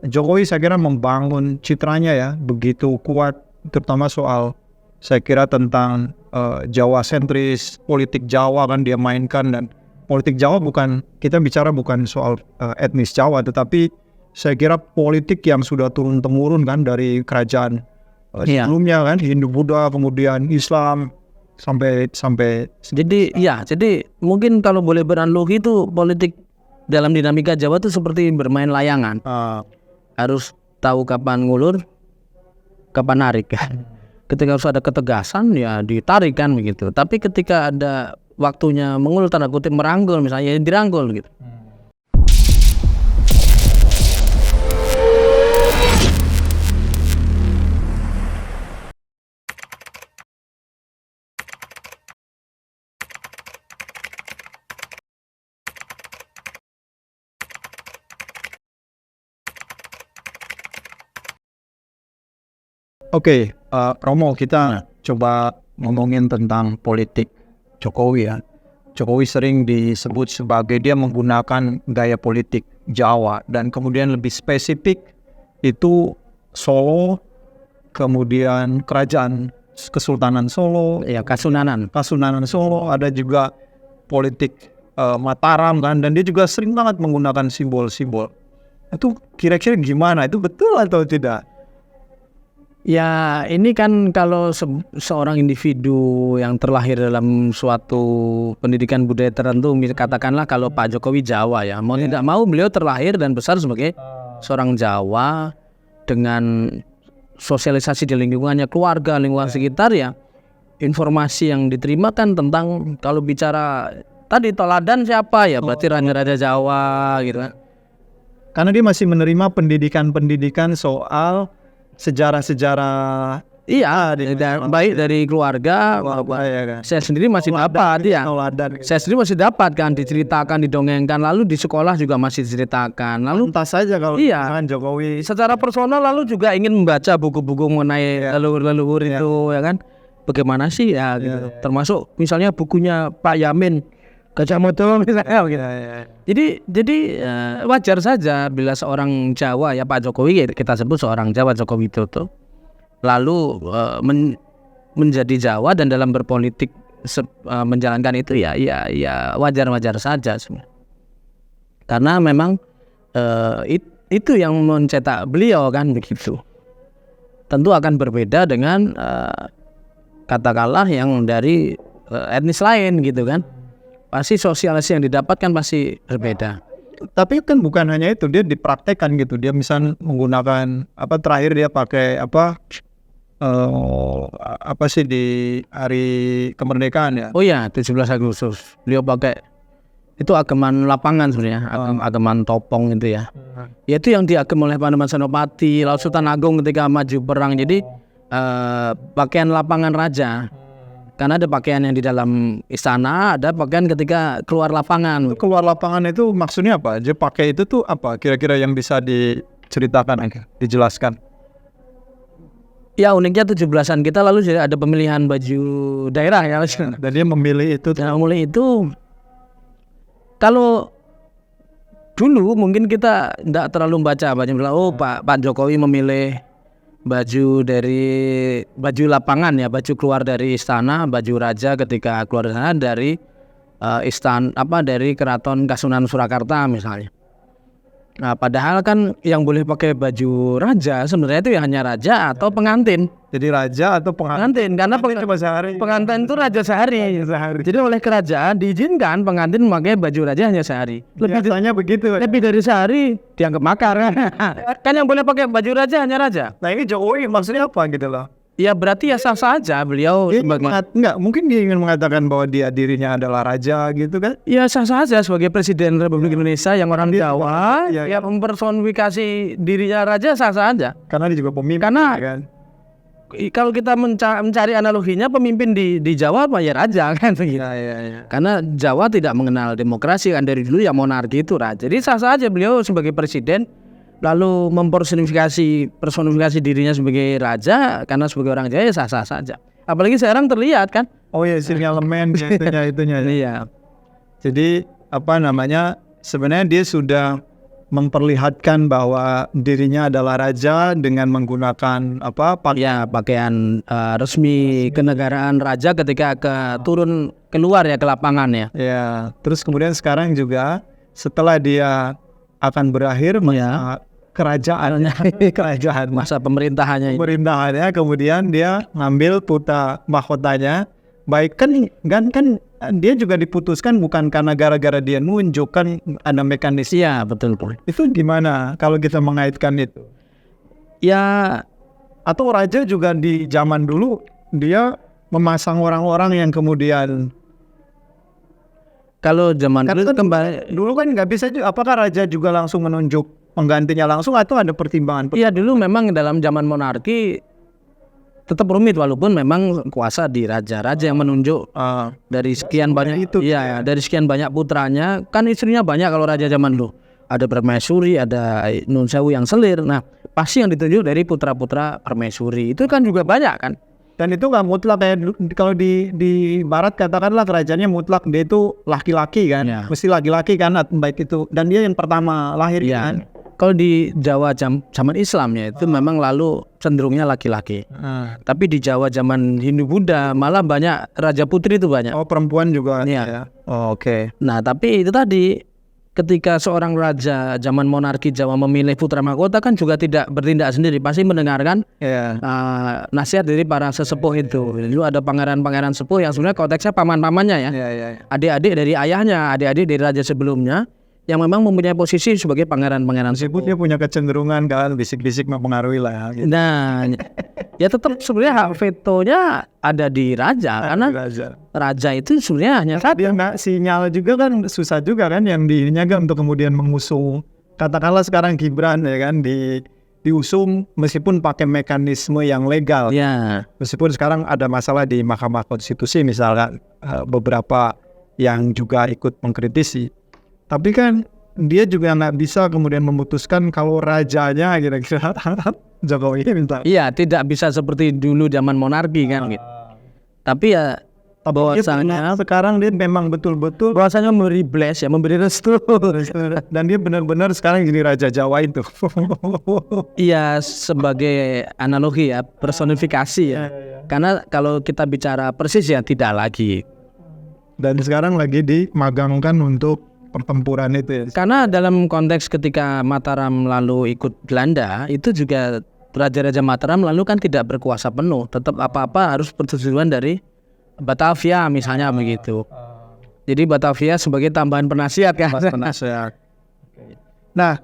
Jokowi saya kira membangun citranya ya begitu kuat, terutama soal saya kira tentang Jawa sentris, politik Jawa kan dia mainkan, dan politik Jawa kita bicara bukan soal etnis Jawa, tetapi saya kira politik yang sudah turun temurun kan dari kerajaan sebelumnya kan, Hindu Buddha kemudian Islam sampai jadi mungkin kalau boleh beranalogi itu politik dalam dinamika Jawa itu seperti bermain layangan. Harus tahu kapan ngulur, kapan narik kan. Ketika harus ada ketegasan ya ditarik kan begitu. Tapi ketika ada waktunya mengulur tanda kutip merangkul misalnya ya dirangkul gitu. Oke, Romo, kita coba ngomongin tentang politik Jokowi ya. Jokowi sering disebut sebagai dia menggunakan gaya politik Jawa, dan kemudian lebih spesifik itu Solo, kemudian kerajaan Kesultanan Solo, Ya Kasunanan Solo, ada juga politik Mataram kan, dan dia juga sering banget menggunakan simbol-simbol. Itu kira-kira gimana? Itu betul atau tidak? ya ini kan kalau seorang individu yang terlahir dalam suatu pendidikan budaya tertentu, katakanlah kalau Pak Jokowi Jawa ya, mau tidak mau beliau terlahir dan besar sebagai seorang Jawa dengan sosialisasi di lingkungannya, keluarga, lingkungan sekitar ya. Informasi yang diterima kan tentang kalau bicara tadi toladan siapa ya, berarti raja-raja Jawa gitu kan. Karena dia masih menerima pendidikan soal sejarah-sejarah. Iya, baik dari keluarga, kan? saya sendiri masih dapat ya. Saya sendiri masih dapat kan, diceritakan, didongengkan, lalu di sekolah juga masih diceritakan. Lalu entah saja kalau iya, Jokowi secara personal lalu juga ingin membaca buku-buku mengenai leluhur-leluhur itu ya kan. Bagaimana sih ya gitu. Termasuk misalnya bukunya Pak Yamin Gajah Mada misalnya gitu. Jadi wajar saja bila seorang Jawa ya Pak Jokowi, kita sebut seorang Jawa Jokowi Widodo lalu menjadi Jawa dan dalam berpolitik menjalankan itu ya wajar-wajar saja sebenarnya. Karena memang itu yang mencetak beliau kan begitu. Tentu akan berbeda dengan katakanlah yang dari etnis lain gitu kan. Pasti sosialisasi yang didapatkan pasti berbeda. Tapi kan bukan hanya itu, dia dipraktekkan gitu. Dia misal menggunakan terakhir dia pakai apa sih di hari kemerdekaan ya. Oh ya, 17 Agustus. Beliau pakai itu ageman lapangan sebenarnya, ageman topong itu ya. Yaitu yang diagem oleh Panembahan Senopati, lalu Sultan Agung ketika maju perang. Jadi pakaian lapangan raja. Karena ada pakaian yang di dalam istana, ada pakaian ketika keluar lapangan. Keluar lapangan itu maksudnya apa? Dia pakai itu tuh apa? Kira-kira yang bisa diceritakan, dijelaskan? Ya uniknya 17-an kita lalu ada pemilihan baju daerah ya. Dan dia memilih itu. Dan memilih itu, kalau dulu mungkin kita tidak terlalu baca Pak Jokowi memilih baju lapangan ya, baju keluar dari istana, baju raja ketika keluar dari sana dari dari Keraton Kasunanan Surakarta misalnya. Nah, padahal kan yang boleh pakai baju raja sebenarnya itu ya hanya raja atau pengantin. Jadi raja atau pengantin Karena pengantin itu raja sehari. Jadi oleh kerajaan diizinkan pengantin memakai baju raja hanya sehari. Biasanya begitu. Lebih dari sehari dianggap makar kan. Kan yang boleh pakai baju raja hanya raja. Nah ini Jokowi maksudnya apa gitu loh? Ya berarti ya sah saja beliau enggak mungkin dia ingin mengatakan bahwa dirinya adalah raja gitu kan? Ya sah saja sebagai Presiden Republik Indonesia yang orang Jawa ya mempersonifikasi dirinya raja sah saja. Karena dia juga pemimpin. Karena kan? Kalau kita mencari analoginya pemimpin di Jawa apa ya raja kan begitu. Ya. Karena Jawa tidak mengenal demokrasi kan, dari dulu ya monarki itu raja. Jadi sah saja beliau sebagai presiden lalu mempersonifikasi dirinya sebagai raja karena sebagai orang Jawa ya sah-sah saja. Apalagi sekarang terlihat kan. Oh ya, sinyalemen itunya. Iya. Jadi sebenarnya dia sudah memperlihatkan bahwa dirinya adalah raja dengan menggunakan Ya, pakaian resmi kenegaraan raja ketika turun keluar ya ke lapangan ya. ya. Terus kemudian sekarang juga setelah dia akan berakhir masa kerajaan Masa pemerintahannya. kemudian dia ngambil putra mahkotanya. Baik kan dia juga diputuskan bukan karena gara-gara dia nunjukkan ada mekanisme. Iya, betul. Itu gimana kalau kita mengaitkan itu? Ya, Atau raja juga di zaman dulu dia memasang orang-orang yang kemudian kalau zaman dulu kan kembali. dulu kan nggak bisa juga. Apakah raja juga langsung menunjuk penggantinya langsung atau ada pertimbangan? Iya, dulu memang dalam zaman monarki tetap rumit walaupun memang kuasa di raja-raja yang menunjuk dari sekian banyak itu, dari sekian banyak putranya, kan istrinya banyak kalau raja zaman dulu. Ada permaisuri, ada Nun Sewu yang selir. Nah, pasti yang ditunjuk dari putra-putra permaisuri. Itu kan juga banyak kan. Dan itu nggak mutlak kayak kalau di barat katakanlah kerajaannya mutlak dia itu laki-laki kan, Ya. mesti laki-laki kan baik itu dan dia yang pertama lahir Iya. kan. Kalau di Jawa zaman Islam ya itu memang lalu cenderungnya laki-laki. Tapi di Jawa zaman Hindu Buddha malah banyak raja putri itu banyak. Oh perempuan juga. Iya. Ya. Oh, oke. Nah, tapi itu tadi ketika seorang raja zaman monarki Jawa memilih putra mahkota kan juga tidak bertindak sendiri, pasti mendengarkan Ya. nasihat dari para sesepuh itu. Dulu ada pangeran-pangeran sepuh yang sebenarnya konteksnya paman-pamannya ya. Ya. Adik-adik dari ayahnya, adik-adik dari raja sebelumnya yang memang mempunyai posisi sebagai pangeran-pangeran Meskipun dia punya kecenderungan kan bisik-bisik mempengaruhi lah ya. Gitu. Nah, ya tetap sebenarnya hak vetonya ada di raja karena raja itu sebenarnya hanya Dia nggak sinyal juga kan susah juga kan yang dirinya kan untuk kemudian mengusung katakanlah sekarang Gibran ya kan diusung meskipun pakai mekanisme yang legal. ya. Meskipun sekarang ada masalah di Mahkamah Konstitusi misalkan beberapa yang juga ikut mengkritisi. Tapi kan dia juga nggak bisa kemudian memutuskan kalau rajanya kira-kira Jokowi misalnya. Iya, tidak bisa seperti dulu zaman monarki kan gitu. Tapi ya bahwasanya Sekarang dia memang betul-betul bahwasanya memberi bless ya, memberi restu. dan dia benar-benar sekarang jadi Raja Jawa itu. Iya, sebagai analogi ya, personifikasi ya. Karena kalau kita bicara persis ya tidak lagi. Dan sekarang lagi dimagangkan untuk pertempuran itu ya. Karena dalam konteks ketika Mataram lalu ikut Belanda, itu juga Raja-Raja Mataram lalu kan tidak berkuasa penuh. Tetap apa-apa harus persetujuan dari Batavia misalnya begitu. Jadi Batavia sebagai tambahan penasihat kan. Nah,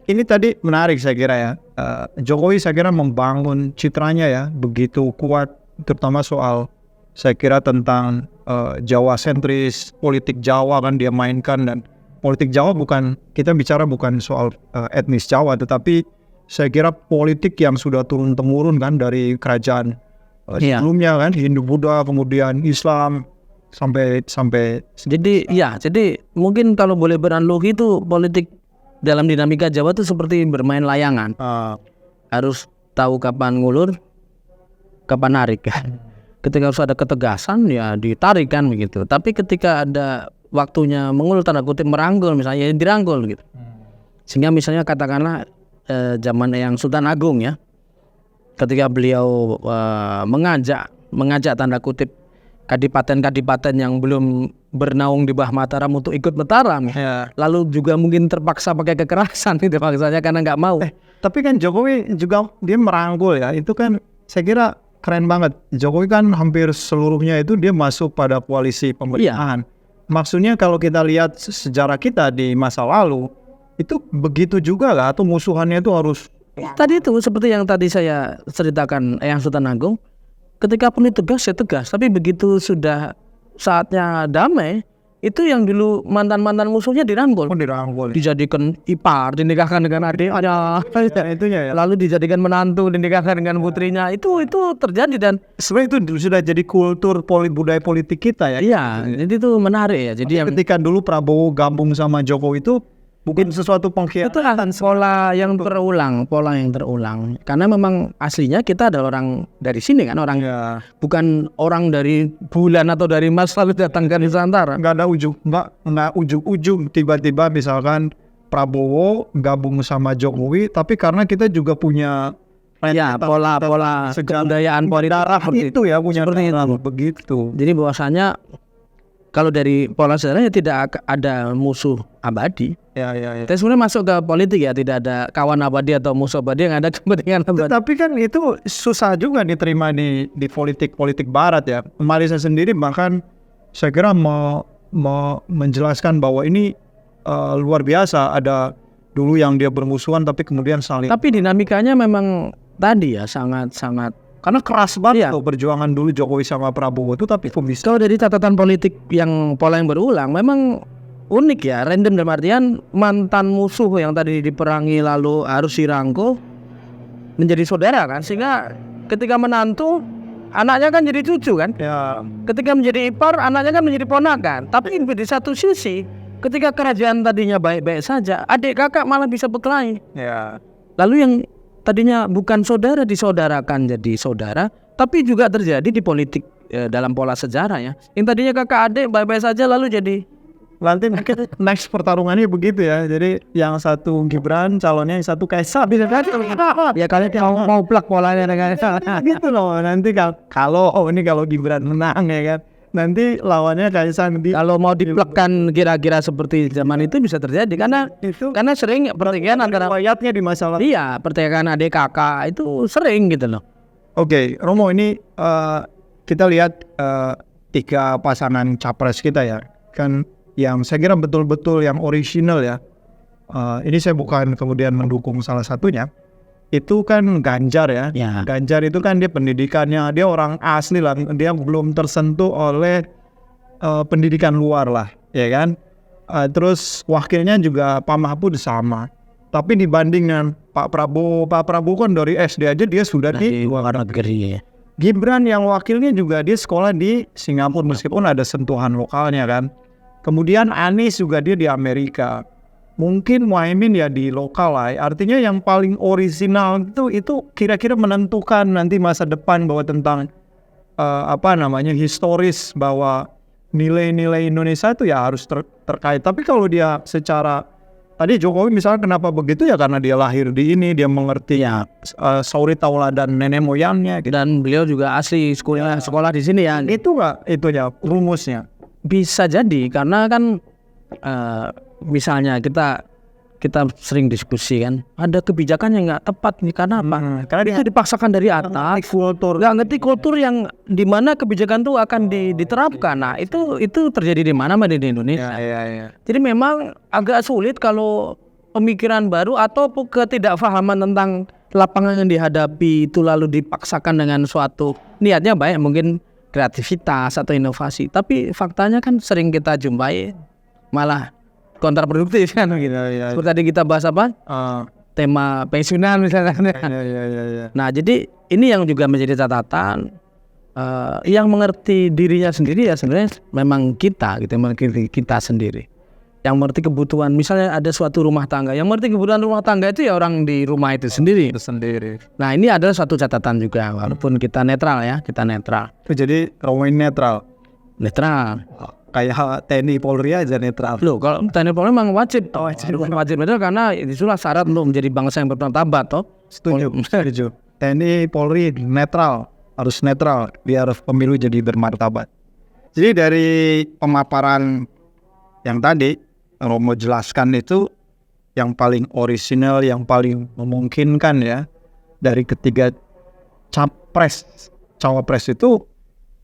ini tadi menarik saya kira ya. Jokowi saya kira membangun citranya ya begitu kuat, terutama soal saya kira tentang Jawa sentris, politik Jawa kan dia mainkan dan politik Jawa kita bicara bukan soal etnis Jawa tetapi saya kira politik yang sudah turun-temurun kan dari kerajaan sebelumnya kan Hindu Buddha kemudian Islam sampai jadi mungkin kalau boleh beranalogi itu politik dalam dinamika Jawa itu seperti bermain layangan. Harus tahu kapan ngulur, kapan narik kan. Ketika harus ada ketegasan ya ditarik kan begitu. Tapi ketika ada waktunya mengulur tanda kutip merangkul misalnya ya dirangkul gitu. Sehingga misalnya katakanlah zaman yang Sultan Agung ya, ketika beliau mengajak tanda kutip kadipaten-kadipaten yang belum bernaung di bawah Mataram untuk ikut Mataram ya. Lalu juga mungkin terpaksa pakai kekerasan itu maksudnya karena nggak mau. Tapi kan Jokowi juga dia merangkul ya, itu kan saya kira keren banget. Jokowi kan hampir seluruhnya itu dia masuk pada koalisi pemerintahan. Maksudnya kalau kita lihat sejarah kita di masa lalu itu begitu juga lah atau musuhannya itu harus. Tadi itu seperti yang tadi saya ceritakan yang Sultan Agung, ketika perlu tegas ya tegas, tapi begitu sudah saatnya damai, itu yang dulu mantan-mantan musuhnya dirangkul. Dijadikan ipar, dinikahkan dengan adiknya, lalu dijadikan menantu, dinikahkan dengan putrinya. Itu terjadi dan sebenarnya itu sudah jadi kultur budaya politik kita ya. Iya, jadi itu menarik ya. Jadi ketika dulu Prabowo gabung sama Jokowi itu bukan sesuatu pengkhianatan, pola yang terulang. Karena memang aslinya kita adalah orang dari sini kan, orang bukan orang dari bulan atau dari Mars lalu datang ke Nusantara. Nggak ada ujung, tiba-tiba misalkan Prabowo gabung sama Jokowi, tapi karena kita juga punya Ya, pola kebudayaan politik darah seperti itu ya, punya seperti darah, itu. begitu. Jadi bahwasanya kalau dari pola sejarahnya tidak ada musuh abadi. Ya. Tapi sebenarnya masuk ke politik ya, tidak ada kawan abadi atau musuh abadi, yang ada kepentingan abadi. Tapi kan itu susah juga diterima di politik barat ya. Marisa sendiri bahkan saya kira mau menjelaskan bahwa ini luar biasa, ada dulu yang dia bermusuhan tapi kemudian saling. Tapi dinamikanya memang tadi ya sangat Karena keras banget Iya. loh perjuangan dulu Jokowi sama Prabowo itu, tapi kok bisa? kalau dari catatan politik yang pola yang berulang memang unik ya, random dalam artian mantan musuh yang tadi diperangi lalu harus dirangkul menjadi saudara kan, sehingga ketika menantu anaknya kan jadi cucu kan, Ya, ketika menjadi ipar anaknya kan menjadi ponakan. Tapi di satu sisi ketika kerajaan tadinya baik-baik saja, adik kakak malah bisa berkelahi. ya. Lalu yang tadinya bukan saudara disaudarakan jadi saudara, tapi juga terjadi di politik dalam pola sejarah ya. Yang tadinya kakak adik baik-baik saja lalu jadi Nanti mungkin next pertarungannya begitu ya. Jadi yang satu Gibran calonnya, yang satu Kaisar. bisa kan? Ya kalian mau plak polanya dengan Gitu loh. Nanti kalau Gibran menang ya kan, nanti lawannya Kaisar. kalau mau diplekkan kira-kira seperti zaman itu bisa terjadi karena sering pertikaian antara riwayatnya di masa lalu. iya, pertikaian adik kakak itu sering gitu loh. Oke, Romo, ini kita lihat 3 pasangan capres kita ya, kan yang saya kira betul-betul yang original ya. Ini saya bukan kemudian mendukung salah satunya. Itu kan Ganjar ya. Ya. Ganjar itu kan dia pendidikannya, dia orang asli lah, dia belum tersentuh oleh pendidikan luar lah, ya kan. Terus wakilnya juga Pak Mahfud sama. Tapi dibanding dengan Pak Prabowo kan dari SD aja dia sudah di luar negeri. Gibran yang wakilnya juga dia sekolah di Singapura meskipun ada sentuhan lokalnya kan. Kemudian Anies juga dia di Amerika. Mungkin Muhaimin ya di lokal lah. Artinya yang paling orisinal itu kira-kira menentukan nanti masa depan bahwa tentang historis bahwa nilai-nilai Indonesia itu ya harus terkait. Tapi kalau dia secara tadi Jokowi misalnya kenapa begitu ya karena dia lahir di ini, dia mengerti sauri tauladan nenek moyangnya gitu. Dan beliau juga asli sekolah di sini ya. Itu nggak itunya rumusnya? Bisa jadi karena kan misalnya kita sering diskusi kan, ada kebijakan yang nggak tepat nih karena apa? Karena dia Itu dipaksakan dari atas, nggak ngerti kultur yang dimana kebijakan itu akan diterapkan. Nah itu terjadi di mana-mana di Indonesia. ya. Jadi memang agak sulit kalau pemikiran baru atau ketidakfahaman tentang lapangan yang dihadapi itu lalu dipaksakan dengan suatu niatnya baik, mungkin kreativitas atau inovasi, tapi faktanya kan sering kita jumpai malah kontraproduktif kan gitu. Ya. Seperti tadi kita bahas apa? Tema pensiunan misalnya. Ya. Nah, jadi ini yang juga menjadi catatan yang mengerti dirinya sendiri ya sebenarnya memang kita gitu, mengerti kita sendiri. Yang mengerti kebutuhan, misalnya ada suatu rumah tangga, yang mengerti kebutuhan rumah tangga itu ya orang di rumah itu sendiri. Nah, ini adalah suatu catatan juga walaupun kita netral ya, kita netral. Jadi Romo netral. Netral. Kayak TNI Polri aja netral. Loh, kalau TNI Polri memang wajib netral karena itulah syarat untuk menjadi bangsa yang bermartabat toh. Setuju. TNI Polri netral, harus netral biar pemilu jadi bermartabat. Jadi dari pemaparan yang tadi Romo jelaskan itu yang paling orisinal, yang paling memungkinkan ya dari ketiga cawapres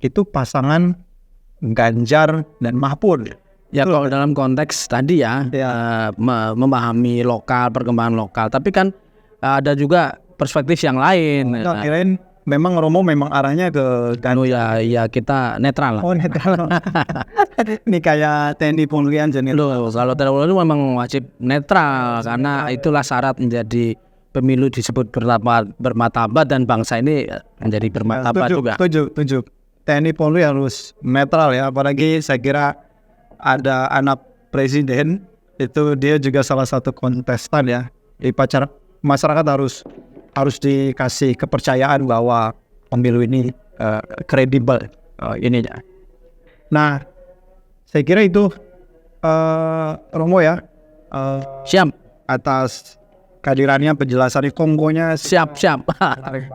itu pasangan Ganjar dan Mahfud. Ya kalau dalam konteks tadi ya, memahami perkembangan lokal, tapi kan ada juga perspektif yang lain. Kirain memang Romo memang arahnya ke ya kita netral lah. Oh netral. Ini kayak TNI Polri aja nih. Loh, kalau TNI itu memang wajib netral karena itulah syarat menjadi pemilu disebut bermartabat dan bangsa ini menjadi bermartabat juga. Setuju. TNI Polri harus netral ya, apalagi saya kira ada anak presiden itu dia juga salah satu kontestan ya. Di masyarakat harus dikasih kepercayaan bahwa pemilu ini kredibel ininya. Nah, saya kira itu Romo ya. Siap. atas kehadirannya, penjelasannya, Kongonya. Siap.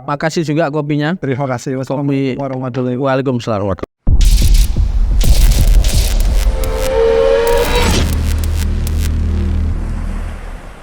Makasih juga kopinya. Terima kasih. Wassalamualaikum warahmatullahi wabarakatuh. Waalaikumsalam.